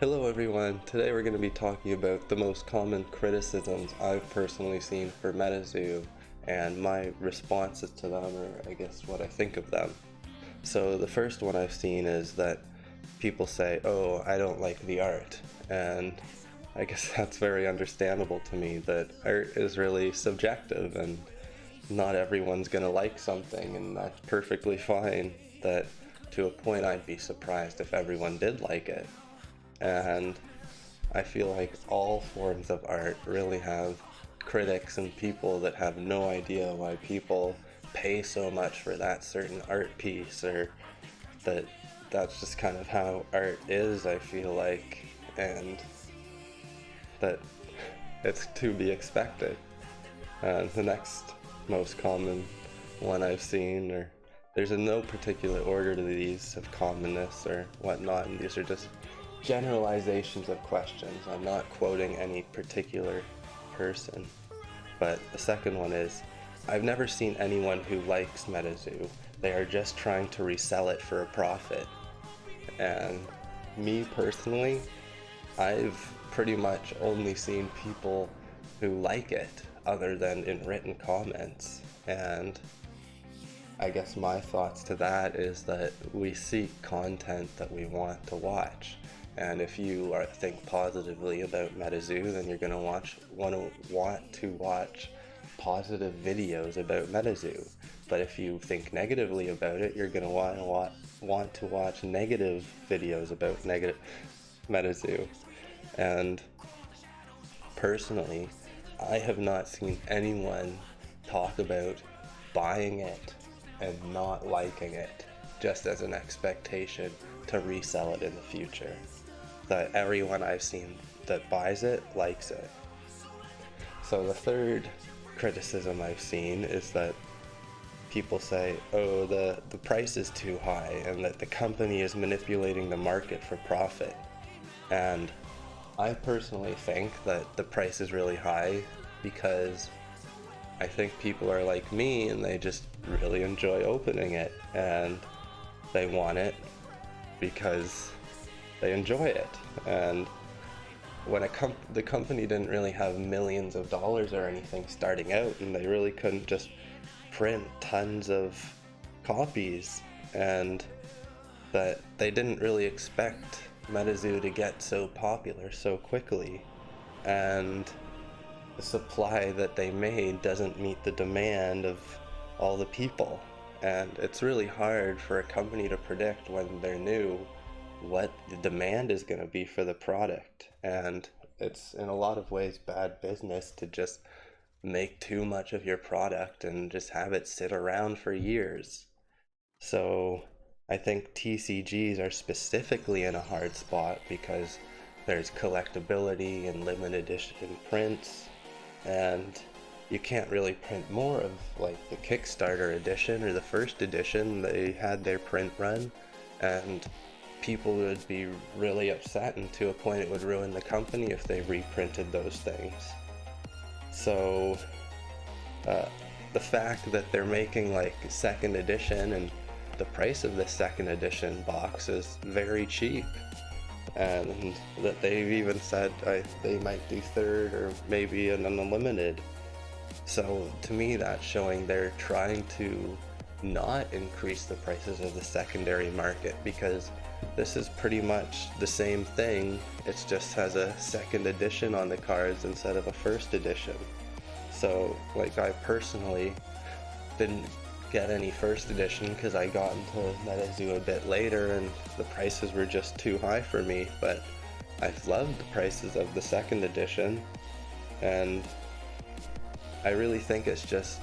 Hello everyone, today we're going to be talking about the most common criticisms I've personally seen for MetaZoo and my responses to them, or I guess what I think of them. So the first one I've seen is that people say, oh, I don't like the art, and I guess that's very understandable to me, that art is really subjective and not everyone's going to like something, and that's perfectly fine. That to a point I'd be surprised if everyone did like it. And I feel like all forms of art really have critics and people that have no idea why people pay so much for that certain art piece, or that's just kind of how art is, I feel like, and that it's to be expected. The next most common one I've seen, or there's in no particular order to these of commonness or whatnot, and these are just generalizations of questions. I'm not quoting any particular person. But the second one is, I've never seen anyone who likes MetaZoo. They are just trying to resell it for a profit. And me personally, I've pretty much only seen people who like it other than in written comments. And I guess my thoughts to that is that we seek content that we want to watch. And if you think positively about MetaZoo, then you're going to want to watch positive videos about MetaZoo. But if you think negatively about it, you're going to want to watch negative videos about MetaZoo. And personally, I have not seen anyone talk about buying it and not liking it just as an expectation to resell it in the future. That everyone I've seen that buys it likes it. So the third criticism I've seen is that people say, oh, the price is too high and that the company is manipulating the market for profit. And I personally think that the price is really high because I think people are like me and they just really enjoy opening it and they want it because they enjoy it. And when the company didn't really have millions of dollars or anything starting out, and they really couldn't just print tons of copies, and that they didn't really expect MetaZoo to get so popular so quickly, and the supply that they made doesn't meet the demand of all the people. And it's really hard for a company to predict when they're new what the demand is going to be for the product, and it's in a lot of ways bad business to just make too much of your product and just have it sit around for years. So I think TCGs are specifically in a hard spot because there's collectability and limited edition prints, and you can't really print more of like the Kickstarter edition or the first edition. They had their print run and people would be really upset, and to a point it would ruin the company if they reprinted those things. So the fact that they're making like second edition, and the price of the second edition box is very cheap, and that they've even said they might do third or maybe an unlimited. So to me that's showing they're trying to not increase the prices of the secondary market, because this is pretty much the same thing, it just has a second edition on the cards instead of a first edition. So like I personally didn't get any first edition because I got into MetaZoo a bit later and the prices were just too high for me, but I've loved the prices of the second edition, and I really think it's just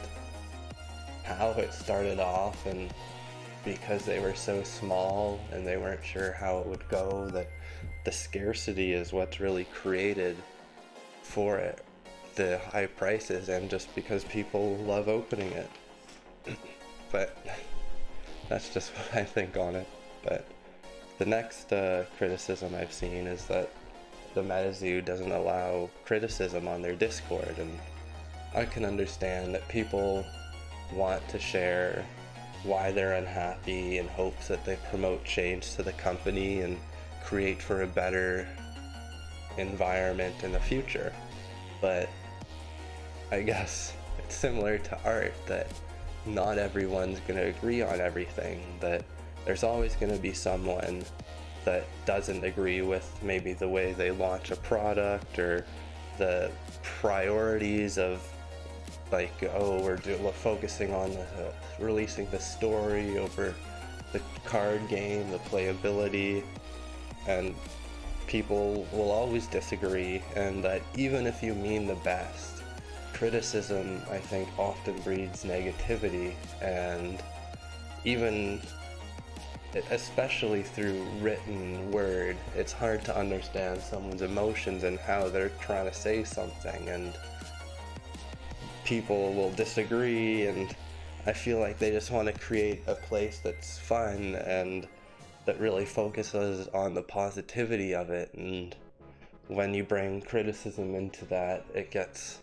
how it started off, and because they were so small and they weren't sure how it would go, that the scarcity is what's really created for it, the high prices, and just because people love opening it. But that's just what I think on it. But the next criticism I've seen is that the MetaZoo doesn't allow criticism on their Discord, and I can understand that people want to share why they're unhappy in hopes that they promote change to the company and create for a better environment in the future. But I guess it's similar to art, that not everyone's going to agree on everything, that there's always going to be someone that doesn't agree with maybe the way they launch a product, or the priorities of, like, oh, we're focusing on releasing the story over the card game, the playability, and people will always disagree, and that even if you mean the best, criticism, I think, often breeds negativity, and even, especially through written word, it's hard to understand someone's emotions and how they're trying to say something, and people will disagree, and I feel like they just want to create a place that's fun and that really focuses on the positivity of it, and when you bring criticism into that, it gets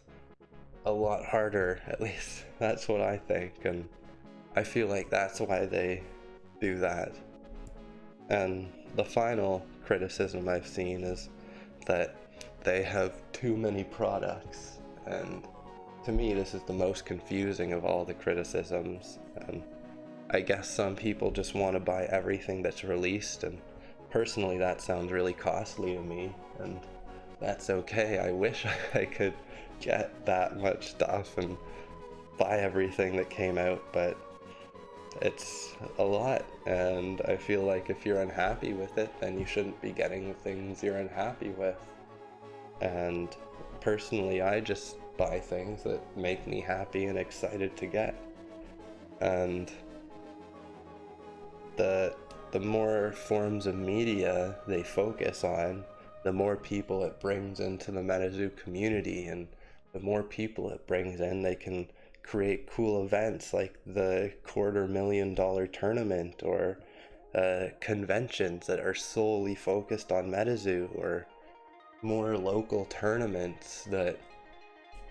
a lot harder. At least that's what I think, and I feel like that's why they do that. And the final criticism I've seen is that they have too many products, and to me this is the most confusing of all the criticisms. And I guess some people just want to buy everything that's released, and personally that sounds really costly to me, and that's okay. I wish I could get that much stuff and buy everything that came out, but it's a lot, and I feel like if you're unhappy with it, then you shouldn't be getting the things you're unhappy with. And personally, I just buy things that make me happy and excited to get. And the more forms of media they focus on, the more people it brings into the MetaZoo community, and the more people it brings in, they can create cool events like the $250,000 tournament, or conventions that are solely focused on MetaZoo, or more local tournaments that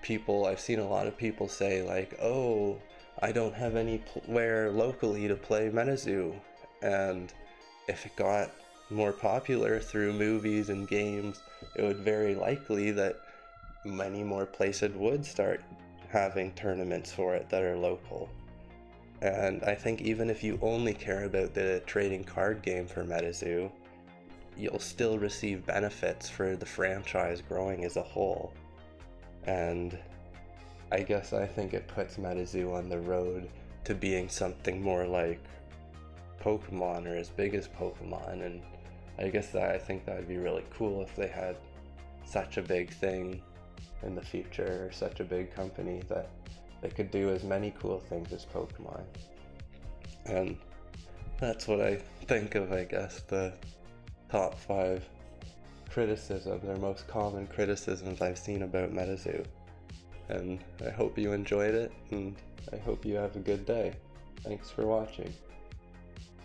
I've seen a lot of people say, like, oh, I don't have anywhere locally to play MetaZoo. And if it got more popular through movies and games, it would very likely that many more places would start having tournaments for it that are local. And I think even if you only care about the trading card game for MetaZoo, you'll still receive benefits for the franchise growing as a whole. And I guess I think it puts MetaZoo on the road to being something more like Pokemon, or as big as Pokemon. And I guess I think that would be really cool if they had such a big thing in the future, or such a big company that they could do as many cool things as Pokemon. And that's what I think of, I guess, the top 5 criticisms, or most common criticisms I've seen about MetaZoo. And I hope you enjoyed it, and I hope you have a good day. Thanks for watching.